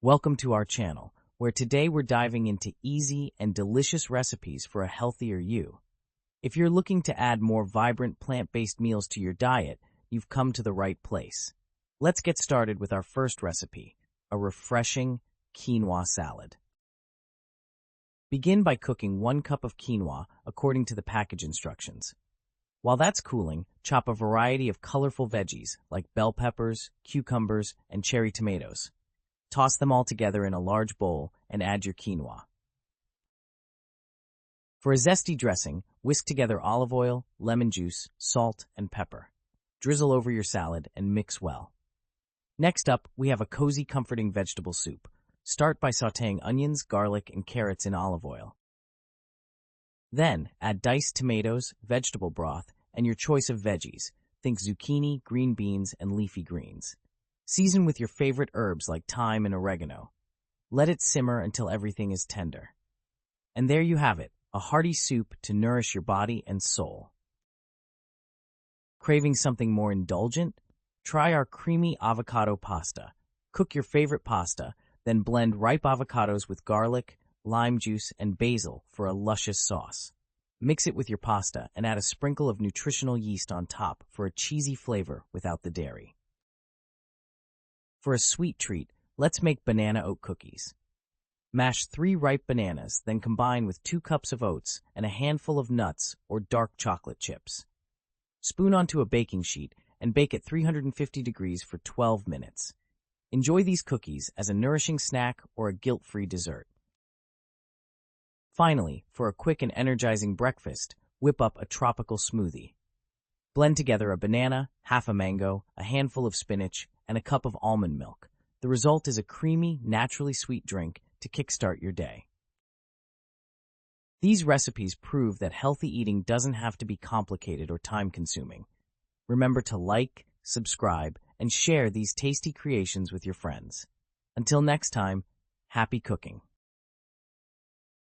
Welcome to our channel, where today we're diving into easy and delicious recipes for a healthier you. If you're looking to add more vibrant plant-based meals to your diet, you've come to the right place. Let's get started with our first recipe, a refreshing quinoa salad. Begin by cooking 1 cup of quinoa according to the package instructions. While that's cooling, chop a variety of colorful veggies like bell peppers, cucumbers, and cherry tomatoes. Toss them all together in a large bowl and add your quinoa. For a zesty dressing, whisk together olive oil, lemon juice, salt, and pepper. Drizzle over your salad and mix well. Next up, we have a cozy, comforting vegetable soup. Start by sautéing onions, garlic, and carrots in olive oil. Then, add diced tomatoes, vegetable broth, and your choice of veggies. Think zucchini, green beans, and leafy greens. Season with your favorite herbs like thyme and oregano. Let it simmer until everything is tender. And there you have it, a hearty soup to nourish your body and soul. Craving something more indulgent? Try our creamy avocado pasta. Cook your favorite pasta, then blend ripe avocados with garlic, lime juice, and basil for a luscious sauce. Mix it with your pasta and add a sprinkle of nutritional yeast on top for a cheesy flavor without the dairy. For a sweet treat, let's make banana oat cookies. Mash 3 ripe bananas, then combine with 2 cups of oats and a handful of nuts or dark chocolate chips. Spoon onto a baking sheet and bake at 350 degrees for 12 minutes. Enjoy these cookies as a nourishing snack or a guilt-free dessert. Finally, for a quick and energizing breakfast, whip up a tropical smoothie. Blend together a banana, half a mango, a handful of spinach, and a cup of almond milk. The result is a creamy, naturally sweet drink to kickstart your day. These recipes prove that healthy eating doesn't have to be complicated or time-consuming. Remember to like, subscribe, and share these tasty creations with your friends. Until next time, happy cooking.